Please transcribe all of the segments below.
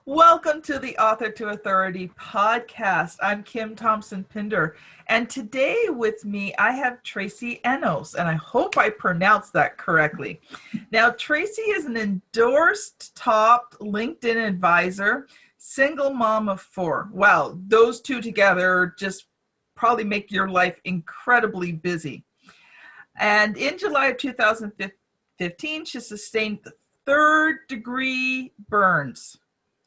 Welcome to the Author to Authority podcast. I'm Kim Thompson Pinder, and today with me I have Tracy Enos, and I hope I pronounced that correctly. Now, Tracy is an endorsed top LinkedIn advisor, single mom of 4. Wow, those two together just probably make your life incredibly busy. And in July of 2015, she sustained the 3rd-degree burns,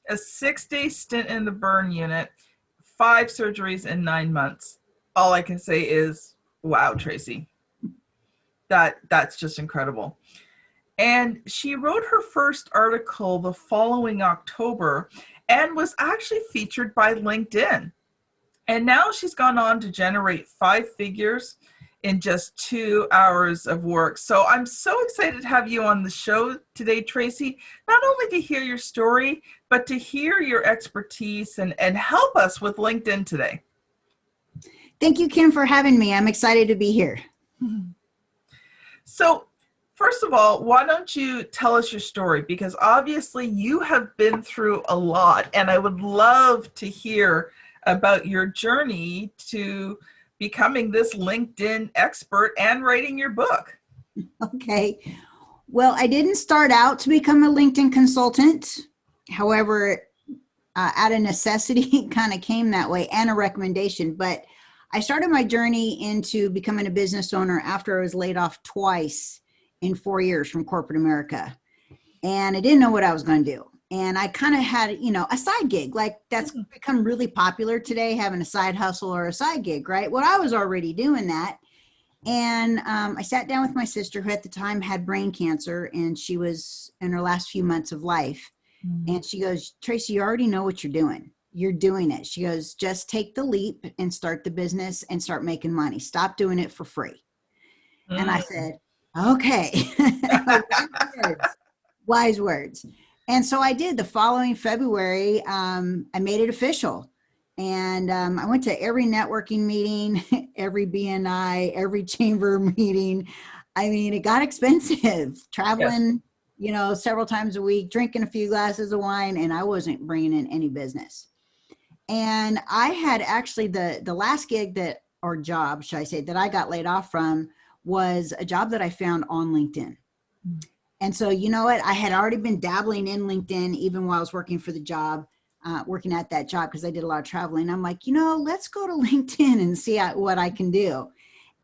a 6-day stint in the burn unit, 5 surgeries in 9 months. All I can say is, wow, Tracy. That's just incredible. And she wrote her first article the following October and was actually featured by LinkedIn. And now she's gone on to generate 5 figures in just 2 hours of work. So I'm so excited to have you on the show today, Tracy, not only to hear your story, but to hear your expertise and help us with LinkedIn today. Thank you, Kim, for having me. I'm excited to be here. So first of all, why don't you tell us your story? Because obviously you have been through a lot, and I would love to hear about your journey to becoming this LinkedIn expert and writing your book. Okay. Well, I didn't start out to become a LinkedIn consultant. However, out of necessity, it kind of came that way, and a recommendation. But I started my journey into becoming a business owner after I was laid off twice in 4 years from corporate America. And I didn't know what I was going to do. And I kind of had, a side gig, like that's become really popular today, having a side hustle or a side gig, right? Well, I was already doing that. And I sat down with my sister, who at the time had brain cancer, and she was in her last few months of life. Mm-hmm. And she goes, Tracy, you already know what you're doing. You're doing it. She goes, just take the leap and start the business and start making money. Stop doing it for free. Mm. And I said, okay. Wise words. And so I did. The following February, I made it official. And I went to every networking meeting, every BNI, every chamber meeting. I mean, it got expensive, traveling, yes, several times a week, drinking a few glasses of wine, and I wasn't bringing in any business. And I had actually the last gig or job, should I say, that I got laid off from was a job that I found on LinkedIn. Mm-hmm. And so, you know what, I had already been dabbling in LinkedIn even while I was working for the job, working at that job, because I did a lot of traveling. I'm like, let's go to LinkedIn and see what I can do.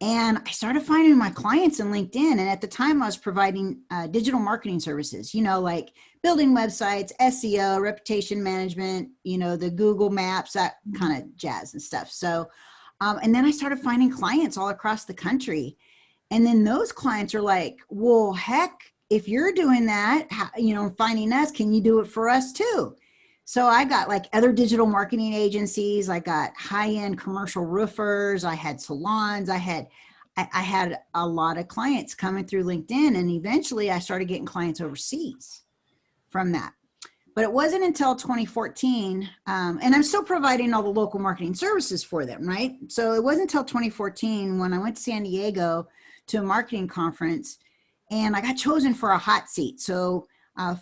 And I started finding my clients in LinkedIn. And at the time I was providing digital marketing services, like building websites, SEO, reputation management, the Google Maps, that kind of jazz and stuff. So, and then I started finding clients all across the country. And then those clients are like, well, heck, if you're doing that, finding us, can you do it for us too? So I got like other digital marketing agencies. I got high-end commercial roofers. I had salons. I had a lot of clients coming through LinkedIn. And eventually I started getting clients overseas from that. But it wasn't until 2014, and I'm still providing all the local marketing services for them, right? So it wasn't until 2014 when I went to San Diego to a marketing conference, and I got chosen for a hot seat. So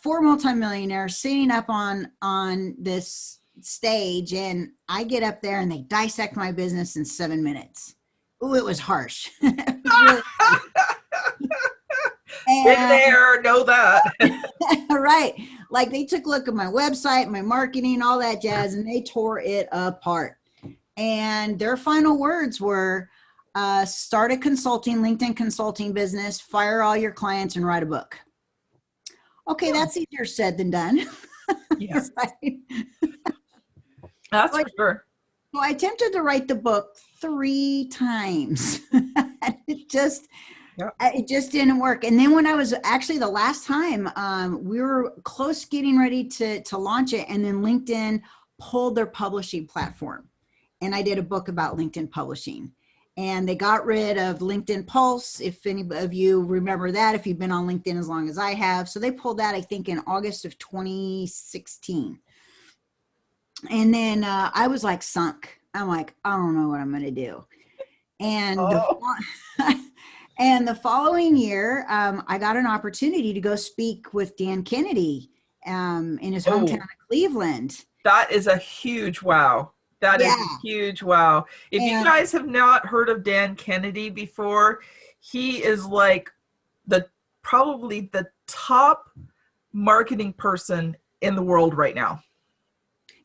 4 multimillionaires sitting up on this stage, and I get up there and they dissect my business in 7 minutes. Ooh, it was harsh. It was really Been there, know that. Right. Like they took a look at my website, my marketing, all that jazz, and they tore it apart. And their final words were, start a LinkedIn consulting business, fire all your clients, and write a book. Okay, that's easier said than done. Yes. Right? That's for sure. So I attempted to write the book 3 times. It just didn't work. And then when I was actually the last time, we were close getting ready to launch it, and then LinkedIn pulled their publishing platform. And I did a book about LinkedIn publishing. And they got rid of LinkedIn Pulse, if any of you remember that, if you've been on LinkedIn as long as I have. So they pulled that, I think, in August of 2016. And then I was like sunk. I'm like, I don't know what I'm going to do. And and the following year, I got an opportunity to go speak with Dan Kennedy in his hometown Oh, of Cleveland. that is a huge wow. That is Yeah. a huge wow. If you And guys have not heard of Dan Kennedy before, he is like the probably the top marketing person in the world right now.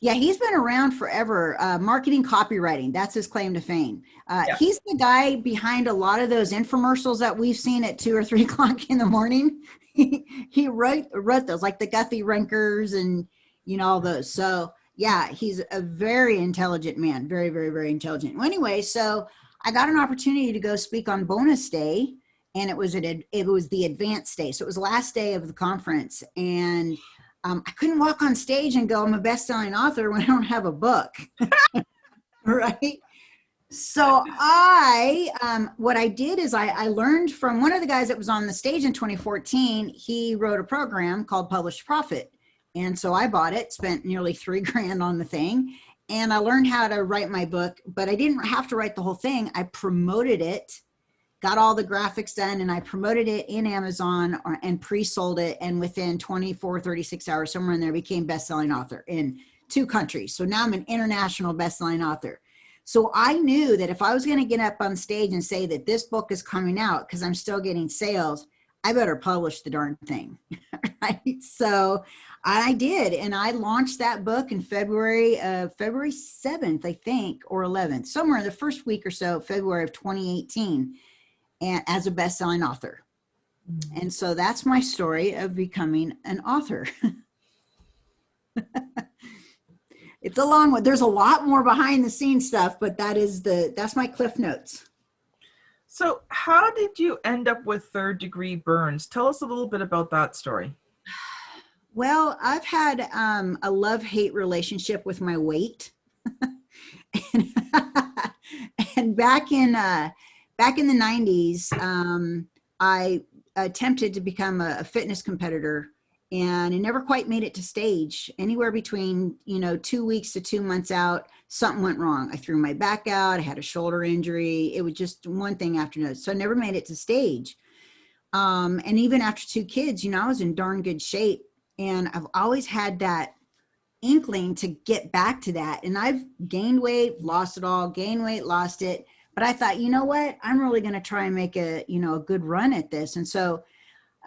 yeah, he's been around forever. Marketing copywriting, that's his claim to fame. Yeah. He's the guy behind a lot of those infomercials that we've seen at 2 or 3 o'clock in the morning. He wrote those, like the Guthy Rankers and, all those. So yeah, he's a very intelligent man, very, very, very intelligent. Well, anyway, so I got an opportunity to go speak on bonus day, and it was the advanced day. So it was the last day of the conference, and I couldn't walk on stage and go, I'm a best-selling author when I don't have a book, right? So what I did is I learned from one of the guys that was on the stage in 2014. He wrote a program called Publish Profit. And so I bought it, spent nearly $3,000 on the thing. And I learned how to write my book, but I didn't have to write the whole thing. I promoted it, got all the graphics done, and I promoted it in Amazon and pre-sold it. And within 24, 36 hours, somewhere in there, became best-selling author in 2 countries. So now I'm an international best-selling author. So I knew that if I was going to get up on stage and say that this book is coming out because I'm still getting sales, I better publish the darn thing. Right? So I did. And I launched that book in February 7th, I think, or 11th, somewhere in the first week or so, February of 2018, and as a best-selling author. And so that's my story of becoming an author. It's a long one. There's a lot more behind the scenes stuff, but that's my Cliff Notes. So how did you end up with third degree burns? Tell us a little bit about that story. Well, I've had a love-hate relationship with my weight. And back in the 90s, I attempted to become a fitness competitor, and I never quite made it to stage. Anywhere between 2 weeks to 2 months out, something went wrong. I threw my back out. I had a shoulder injury. It was just one thing after another. So I never made it to stage. And even after 2 kids, I was in darn good shape, and I've always had that inkling to get back to that. And I've gained weight, lost it all, gained weight, lost it. But I thought, you know what? I'm really going to try and make a good run at this. And so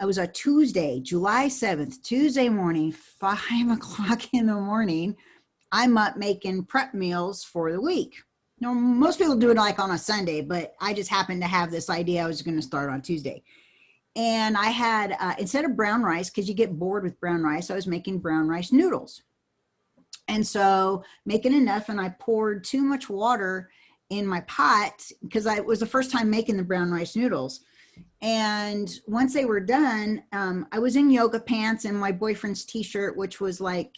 it was a Tuesday, July 7th, Tuesday morning, 5 o'clock in the morning. I'm up making prep meals for the week. Most people do it like on a Sunday, but I just happened to have this idea I was going to start on Tuesday. And I had, instead of brown rice, because you get bored with brown rice, I was making brown rice noodles. And so making enough, and I poured too much water in my pot because it was the first time making the brown rice noodles. And once they were done, I was in yoga pants and my boyfriend's t-shirt, which was like,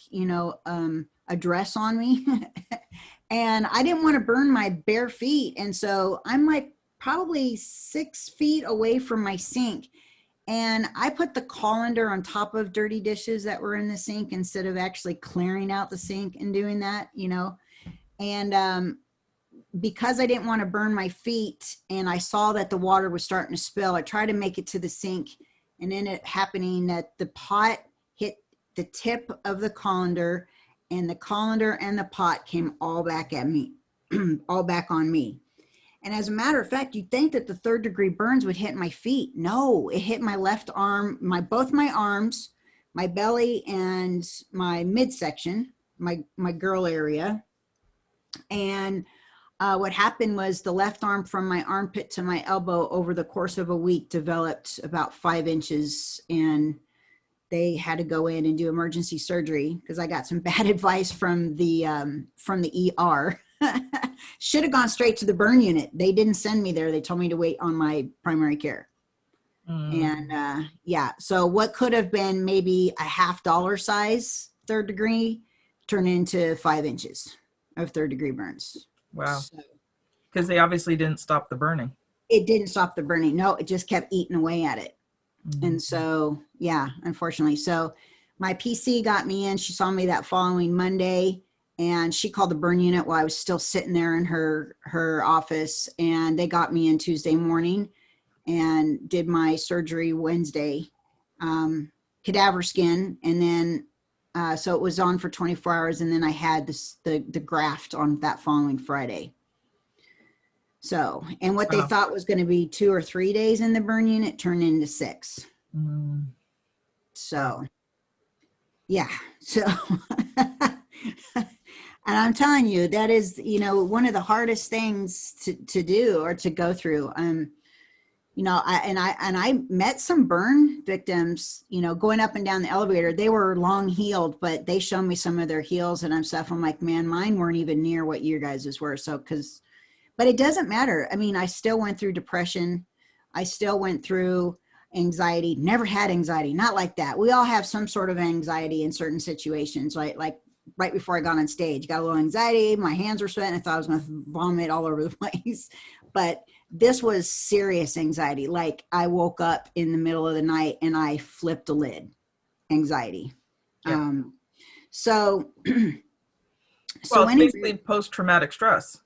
a dress on me. And I didn't want to burn my bare feet. And so I'm like probably 6 feet away from my sink. And I put the colander on top of dirty dishes that were in the sink instead of actually clearing out the sink and doing that, And because I didn't want to burn my feet and I saw that the water was starting to spill, I tried to make it to the sink, and then it happening that the pot hit the tip of the colander, and the colander and the pot came all back at me, all back on me. And as a matter of fact, you'd think that the third degree burns would hit my feet. No, it hit my left arm, both my arms, my belly, and my midsection, my girl area. And what happened was the left arm from my armpit to my elbow over the course of a week developed about 5 inches, and they had to go in and do emergency surgery because I got some bad advice from the ER. Should have gone straight to the burn unit. They didn't send me there. They told me to wait on my primary care. And so what could have been maybe a $50 size third degree turned into 5 inches of third degree burns. Wow. Because they obviously didn't stop the burning. It didn't stop the burning. No, it just kept eating away at it. And so, unfortunately. So my PC got me in. She saw me that following Monday, and she called the burn unit while I was still sitting there in her office. And they got me in Tuesday morning and did my surgery Wednesday, cadaver skin. And then So it was on for 24 hours. And then I had the graft on that following Friday. So, and what they thought was going to be 2 or 3 days in the burn unit turned into 6. So, yeah. So, and I'm telling you, that is, one of the hardest things to do or to go through. I met some burn victims, going up and down the elevator. They were long healed, but they showed me some of their heals and stuff. I'm like, man, mine weren't even near what your guys's were. So, but it doesn't matter. I mean, I still went through depression. I still went through anxiety, never had anxiety, not like that. We all have some sort of anxiety in certain situations, right? Like right before I got on stage, got a little anxiety. My hands were sweating. I thought I was going to vomit all over the place. But this was serious anxiety. Like I woke up in the middle of the night and I flipped a lid anxiety. Yeah. So it's basically post-traumatic stress.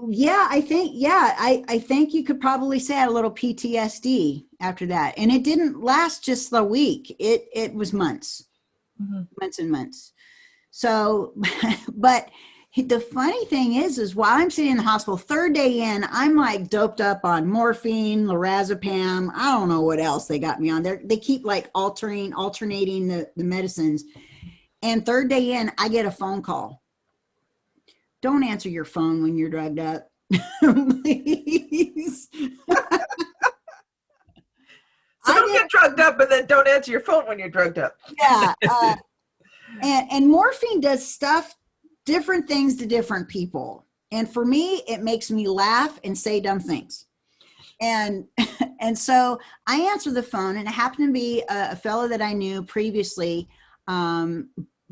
Yeah, I think you could probably say I had a little PTSD after that. And it didn't last just a week. It was months, months and months. So, but the funny thing is while I'm sitting in the hospital, 3rd day in, I'm like doped up on morphine, lorazepam. I don't know what else they got me on there. They keep like alternating the medicines. And 3rd day in, I get a phone call. Don't answer your phone when you're drugged up, please. So don't get drugged up, but then don't answer your phone when you're drugged up. Yeah. And morphine does different things to different people. And for me, it makes me laugh and say dumb things. And so I answer the phone, and it happened to be a fellow that I knew previously.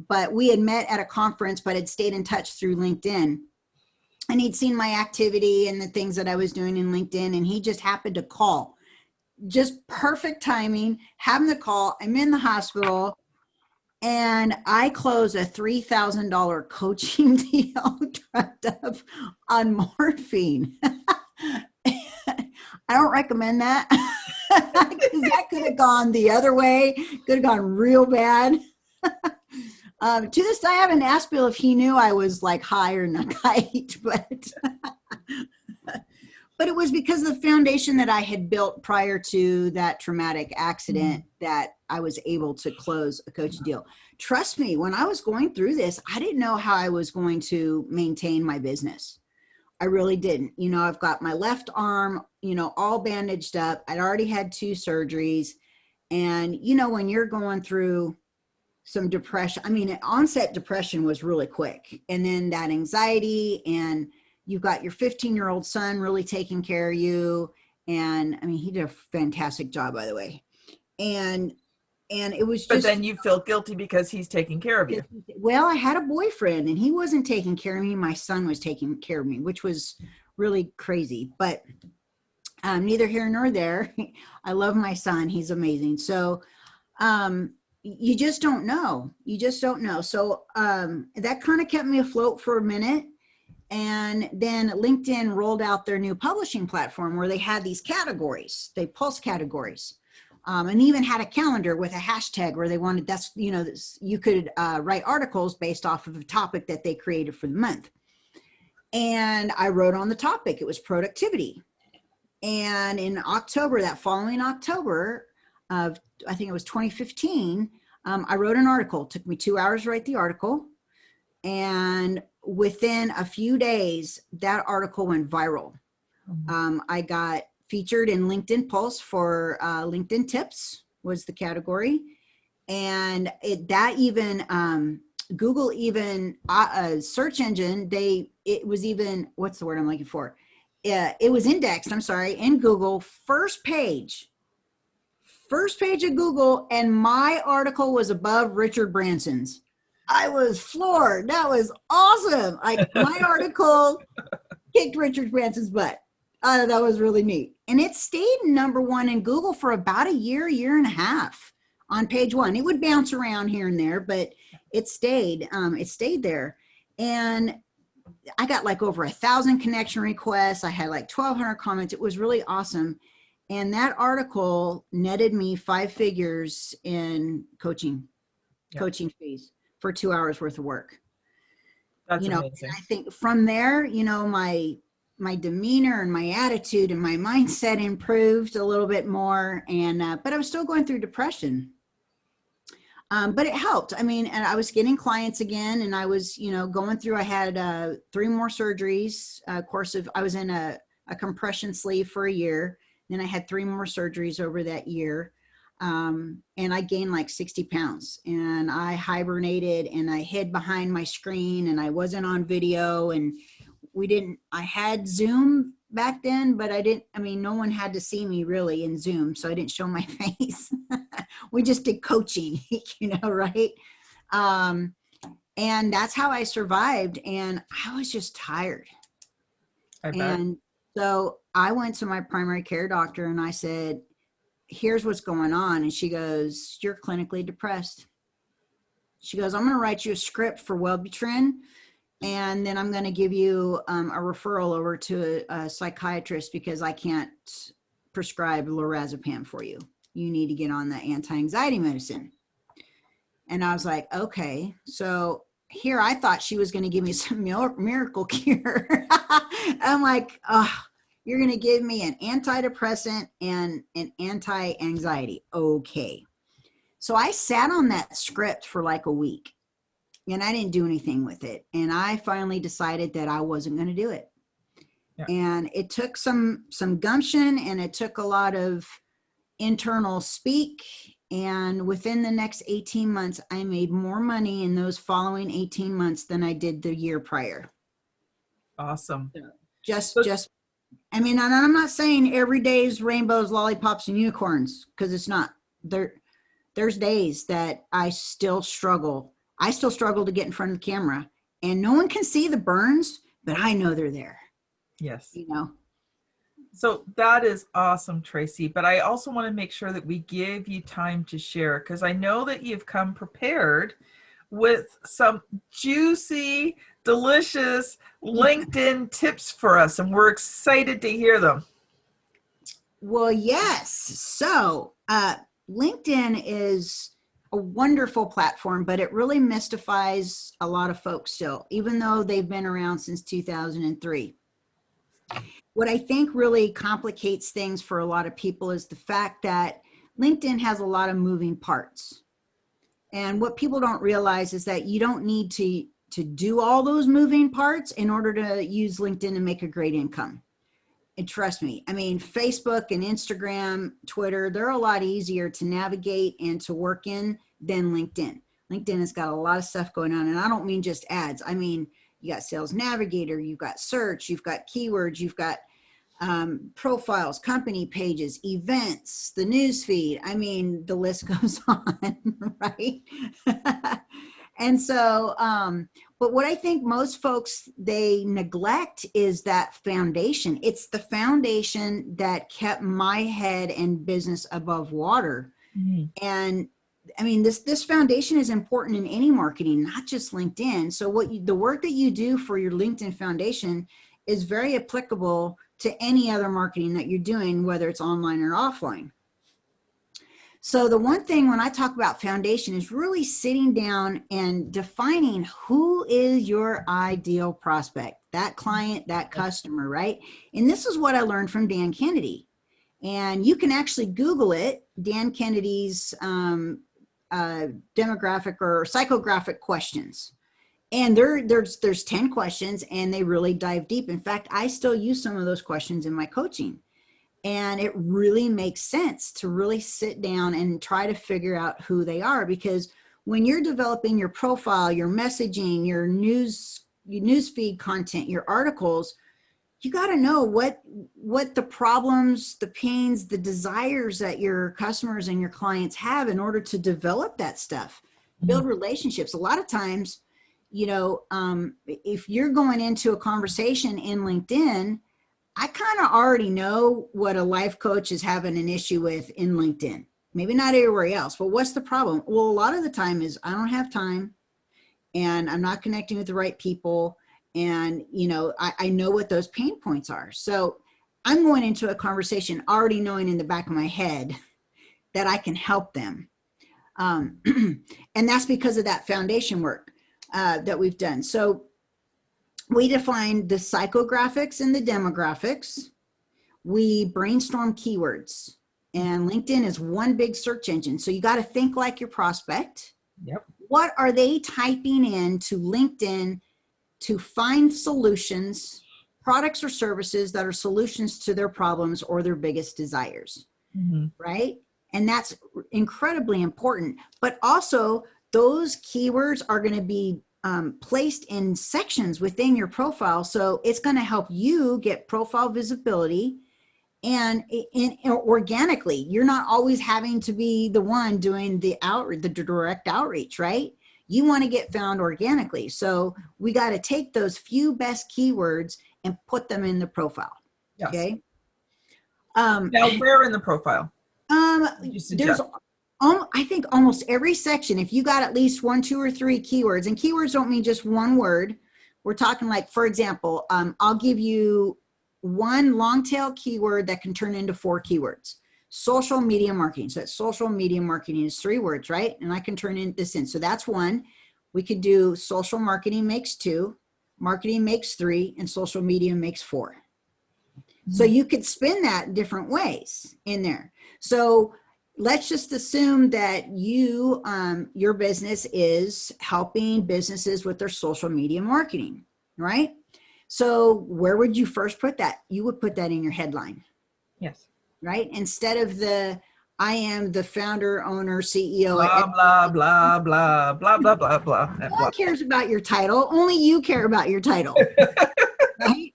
But we had met at a conference, but had stayed in touch through LinkedIn. And he'd seen my activity and the things that I was doing in LinkedIn. And he just happened to call. Just perfect timing, having the call. I'm in the hospital. And I close a $3,000 coaching deal drugged up on morphine. I don't recommend that. Because that could have gone the other way. Could have gone real bad. To this day, I haven't asked Bill if he knew I was like high or not high, but it was because of the foundation that I had built prior to that traumatic accident that I was able to close a coaching deal. Trust me, when I was going through this, I didn't know how I was going to maintain my business. I really didn't. I've got my left arm, all bandaged up. I'd already had 2 surgeries. And, when you're going through some depression, onset depression was really quick. And then that anxiety, and you've got your 15-year-old son really taking care of you. And he did a fantastic job, by the way. And it was just. But then you feel guilty because he's taking care of you. Well, I had a boyfriend and he wasn't taking care of me. My son was taking care of me, which was really crazy, but neither here nor there. I love my son. He's amazing. So, you just don't know. So, that kind of kept me afloat for a minute. And then LinkedIn rolled out their new publishing platform where they had these categories, they pulse categories, and even had a calendar with a hashtag where they wanted, you could write articles based off of a topic that they created for the month. And I wrote on the topic, it was productivity. And in October, that following October of, I think it was 2015, I wrote an article. It took me 2 hours to write the article. And within a few days, that article went viral. I got featured in LinkedIn Pulse for LinkedIn tips was the category. And Google even, search engine, it was even, what's the word I'm looking for? It was indexed, in Google, first page of Google, and my article was above Richard Branson's. I was floored. That was awesome. My article kicked Richard Branson's butt. That was really neat. And it stayed #1 in Google for about a year and a half on page 1. It would bounce around here and there, but it stayed there. And I got like over 1,000 connection requests. I had like 1,200 comments. It was really awesome. And that article netted me 5 figures in coaching. Yeah. coaching fees for 2 hours worth of work. That's And amazing. I think from there, my demeanor and my attitude and my mindset improved a little bit more. And but I was still going through depression. But it helped. I mean, and I was getting clients again, and I was, going through. I had 3 more surgeries. I was in a compression sleeve for a year. Then I had 3 more surgeries over that year. And I gained like 60 pounds, and I hibernated, and I hid behind my screen, and I wasn't on video, and I had Zoom back then, but no one had to see me really in Zoom. So I didn't show my face. We just did coaching, right? And that's how I survived. And I was just tired. I bet. And so I went to my primary care doctor and I said, here's what's going on. And she goes, you're clinically depressed. She goes, I'm going to write you a script for Wellbutrin, and then I'm going to give you a referral over to a psychiatrist because I can't prescribe lorazepam for you. You need to get on the anti-anxiety medicine. And I was like, okay. So here I thought she was going to give me some miracle cure. I'm like, oh, you're going to give me an antidepressant and an anti-anxiety. Okay. So I sat on that script for like a week, and I didn't do anything with it. And I finally decided that I wasn't going to do it. Yeah. And it took some gumption, and it took a lot of internal speak. And within the next 18 months, I made more money in those following 18 months than I did the year prior. Awesome. And I'm not saying every day is rainbows, lollipops, and unicorns, because it's not. There's days that I still struggle. I still struggle to get in front of the camera, and no one can see the burns, but I know they're there. Yes. So that is awesome, Tracy. But I also want to make sure that we give you time to share, because I know that you've come prepared with some juicy, delicious LinkedIn tips for us, and we're excited to hear them. Well, yes. So LinkedIn is a wonderful platform, but it really mystifies a lot of folks still, even though they've been around since 2003. What I think really complicates things for a lot of people is the fact that LinkedIn has a lot of moving parts. And what people don't realize is that you don't need to do all those moving parts in order to use LinkedIn and make a great income. And trust me, Facebook and Instagram, Twitter, they're a lot easier to navigate and to work in than LinkedIn. LinkedIn has got a lot of stuff going on. And I don't mean just ads. You got Sales Navigator, you've got search, you've got keywords, you've got profiles, company pages, events, the news feed. The list goes on, right? And so, but what I think most folks, they neglect is that foundation. It's the foundation that kept my head and business above water. Mm-hmm. And this foundation is important in any marketing, not just LinkedIn. So the work that you do for your LinkedIn foundation is very applicable to any other marketing that you're doing, whether it's online or offline. So the one thing when I talk about foundation is really sitting down and defining who is your ideal prospect, that client, that customer, right? And this is what I learned from Dan Kennedy. And you can actually Google it, Dan Kennedy's demographic or psychographic questions. And there's 10 questions, and they really dive deep. In fact, I still use some of those questions in my coaching. And it really makes sense to really sit down and try to figure out who they are, because when you're developing your profile, your messaging, your news feed content, your articles, you got to know what the problems, the pains, the desires that your customers and your clients have in order to develop that stuff, build relationships. A lot of times, if you're going into a conversation in LinkedIn, I kind of already know what a life coach is having an issue with in LinkedIn. Maybe not everywhere else, but what's the problem? Well, a lot of the time is I don't have time, and I'm not connecting with the right people. And, I know what those pain points are. So I'm going into a conversation already knowing in the back of my head that I can help them. And that's because of that foundation work that we've done. So we defined the psychographics and the demographics. We brainstorm keywords, and LinkedIn is one big search engine. So you got to think like your prospect. Yep. What are they typing into LinkedIn to find solutions, products or services that are solutions to their problems or their biggest desires, right? And that's incredibly important. But also, those keywords are going to be placed in sections within your profile. So it's going to help you get profile visibility and organically. You're not always having to be the one doing the direct outreach, right? You want to get found organically. So we got to take those few best keywords and put them in the profile. Yes. Okay. Now, where in the profile? There's, I think almost every section, if you got at least 1, 2, or 3 keywords, and keywords don't mean just one word. We're talking like, for example, I'll give you one long tail keyword that can turn into 4 keywords. Social media marketing. So that social media marketing is 3 words, right? And I can turn this in. So that's 1. We could do social marketing makes 2, marketing makes 3, and social media makes 4. So you could spin that different ways in there. So let's just assume that you, your business is helping businesses with their social media marketing, right? So where would you first put that? You would put that in your headline. Yes. Right? Instead of I am the founder, owner, CEO. Blah, blah, blah, blah, blah, blah, blah, blah. No one cares about your title. Only you care about your title. Right?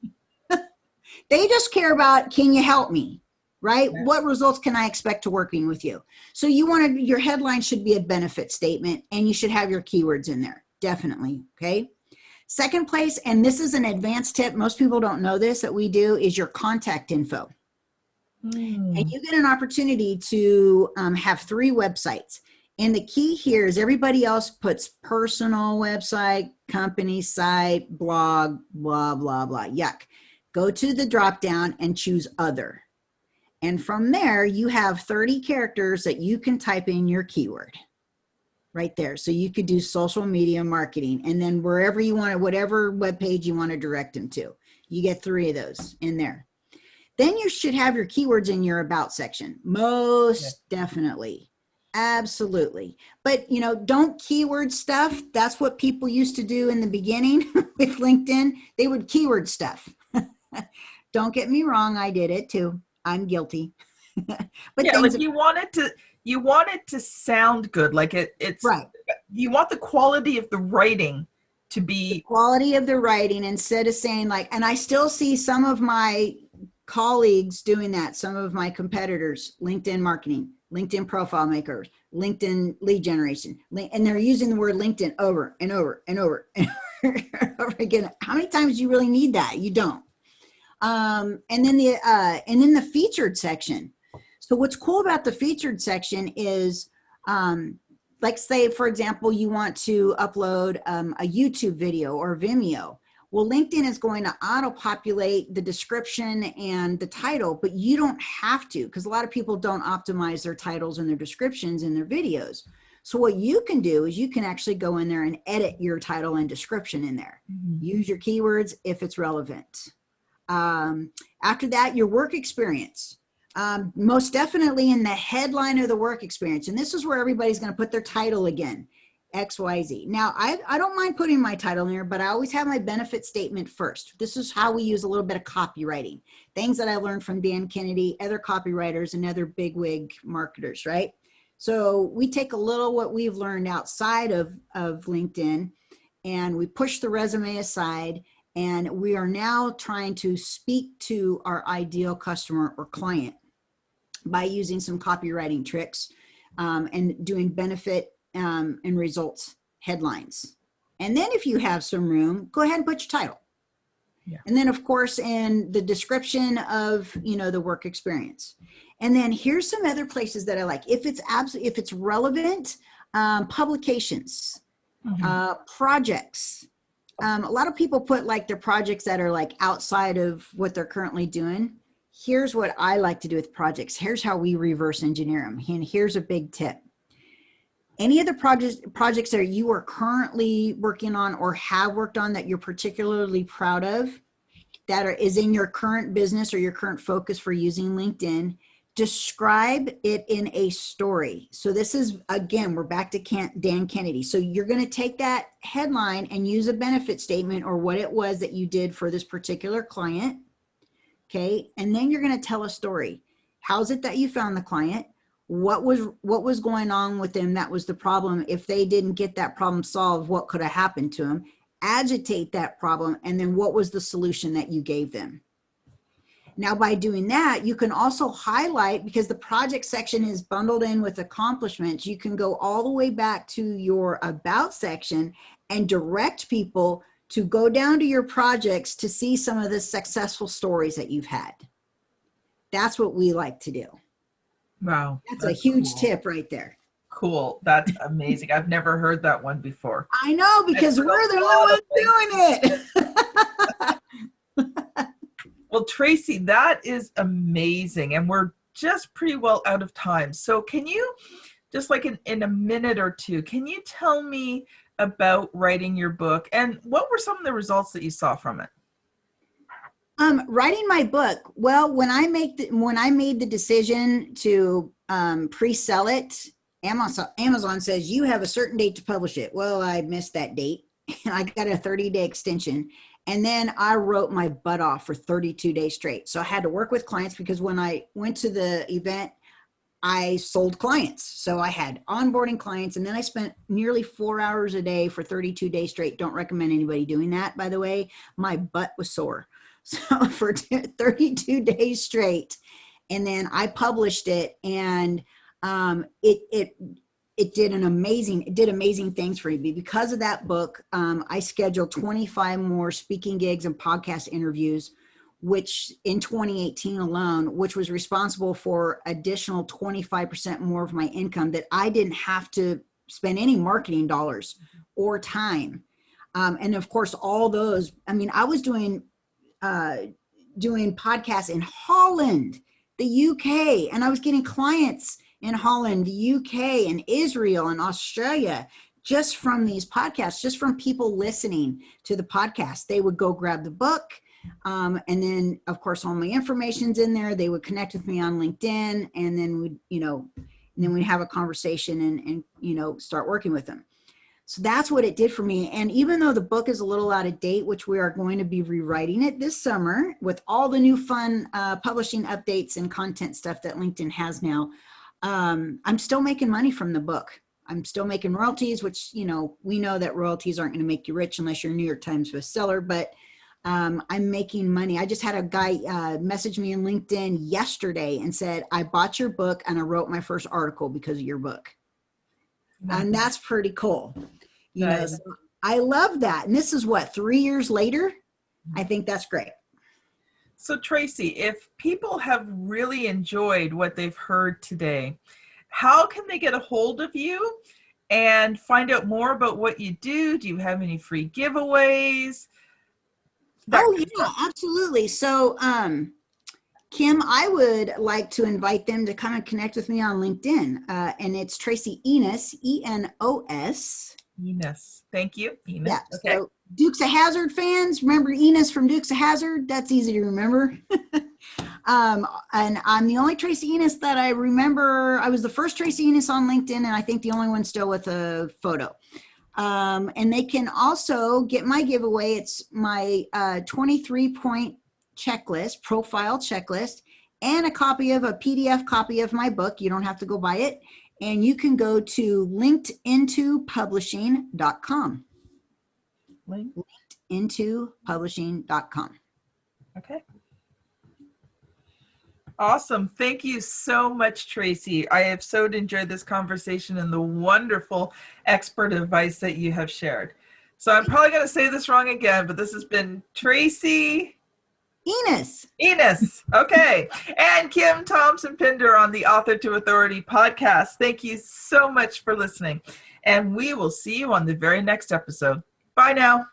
They just care about, can you help me? Right? Yeah. What results can I expect to working with you? So your headline should be a benefit statement, and you should have your keywords in there. Definitely. Okay. Second place, and this is an advanced tip, most people don't know this, that we do, is your contact info. And you get an opportunity to have 3 websites. And the key here is everybody else puts personal website, company site, blog, blah, blah, blah. Yuck. Go to the drop down and choose other. And from there, you have 30 characters that you can type in your keyword right there. So you could do social media marketing, and then wherever you want to, whatever web page you want to direct them to, you get 3 of those in there. Then you should have your keywords in your about section. Most definitely. Absolutely. But, don't keyword stuff. That's what people used to do in the beginning with LinkedIn. They would keyword stuff. Don't get me wrong. I did it too. I'm guilty. But yeah, like you want it to sound good. Like it's right. You want the quality of the writing to be the quality of the writing, instead of saying like, and I still see some of my colleagues doing that, some of my competitors, LinkedIn marketing, LinkedIn profile makers, LinkedIn lead generation, and they're using the word LinkedIn over and over and over and over again. How many times do you really need that? You don't. And then the featured section. So what's cool about the featured section is, like say, for example, you want to upload a YouTube video or Vimeo. Well, LinkedIn is going to auto-populate the description and the title, but you don't have to, because a lot of people don't optimize their titles and their descriptions in their videos. So what you can do is you can actually go in there and edit your title and description in there. Use your keywords if it's relevant. After that, your work experience. Most definitely in the headline of the work experience. And this is where everybody's going to put their title again. XYZ. Now, I don't mind putting my title in there, but I always have my benefit statement first. This is how we use a little bit of copywriting. Things that I learned from Dan Kennedy, other copywriters, and other bigwig marketers, right? So we take a little what we've learned outside of LinkedIn, and we push the resume aside, and we are now trying to speak to our ideal customer or client by using some copywriting tricks and doing benefit and results headlines. And then if you have some room, go ahead and put your title. Yeah. And then of course, in the description of, the work experience. And then here's some other places that I like. If it's relevant, publications, projects. A lot of people put like their projects that are like outside of what they're currently doing. Here's what I like to do with projects. Here's how we reverse engineer them. And here's a big tip. Any of the projects that you are currently working on or have worked on that you're particularly proud of, is in your current business or your current focus for using LinkedIn, describe it in a story. So this is, again, we're back to Dan Kennedy. So you're going to take that headline and use a benefit statement or what it was that you did for this particular client. Okay. And then you're going to tell a story. How's it that you found the client? What was going on with them? That was the problem. If they didn't get that problem solved, what could have happened to them? Agitate that problem. And then what was the solution that you gave them? Now, by doing that, you can also highlight, because the project section is bundled in with accomplishments, you can go all the way back to your about section and direct people to go down to your projects to see some of the successful stories that you've had. That's what we like to do. Wow. That's a huge tip right there. Cool. That's amazing. I've never heard that one before. I know, because we're the only ones doing it. Well, Tracy, that is amazing. And we're just pretty well out of time. So can you, just like in a minute or two, can you tell me about writing your book and what were some of the results that you saw from it? Writing my book. Well, when I made the decision to pre-sell it, Amazon says you have a certain date to publish it. Well, I missed that date and I got a 30-day extension. And then I wrote my butt off for 32 days straight. So I had to work with clients because when I went to the event, I sold clients. So I had onboarding clients, and then I spent nearly 4 hours a day for 32 days straight. Don't recommend anybody doing that, by the way. My butt was sore. So for 32 days straight. And then I published it, and it did amazing things for me. Because of that book, I scheduled 25 more speaking gigs and podcast interviews, which in 2018 alone, which was responsible for additional 25% more of my income that I didn't have to spend any marketing dollars or time. And of course, all those, I mean, I was doing podcasts in Holland, the UK, and I was getting clients in Holland, the UK, and Israel, and Australia, just from these podcasts, just from people listening to the podcast. They would go grab the book. And then of course, all my information's in there. They would connect with me on LinkedIn, and then we'd have a conversation and start working with them. So that's what it did for me. And even though the book is a little out of date, which we are going to be rewriting it this summer with all the new fun publishing updates and content stuff that LinkedIn has now, I'm still making money from the book. I'm still making royalties, which, we know that royalties aren't going to make you rich unless you're a New York Times bestseller, but I'm making money. I just had a guy message me on LinkedIn yesterday and said, I bought your book and I wrote my first article because of your book. Nice. And that's pretty cool. So I love that. And this is 3 years later. I think that's great. So Tracy, if people have really enjoyed what they've heard today, how can they get a hold of you and find out more about what you do? Do you have any free giveaways? Absolutely. So, Kim, I would like to invite them to come and connect with me on LinkedIn. And it's Tracy Enos, Enos. Enos. Thank you, Enos. Yeah. Okay. So Dukes of Hazzard fans, remember Enos from Dukes of Hazzard? That's easy to remember. And I'm the only Tracy Enos that I remember. I was the first Tracy Enos on LinkedIn, and I think the only one still with a photo. And they can also get my giveaway. It's my 23-point checklist, profile checklist, and a PDF copy of my book. You don't have to go buy it. And you can go to linkedintopublishing.com. linkedintopublishing.com. Okay. Awesome. Thank you so much, Tracy. I have so enjoyed this conversation and the wonderful expert advice that you have shared. So I'm probably going to say this wrong again, but this has been Tracy Enos. Okay. And Kim Thompson-Pinder on the Author to Authority podcast. Thank you so much for listening. And we will see you on the very next episode. Bye now.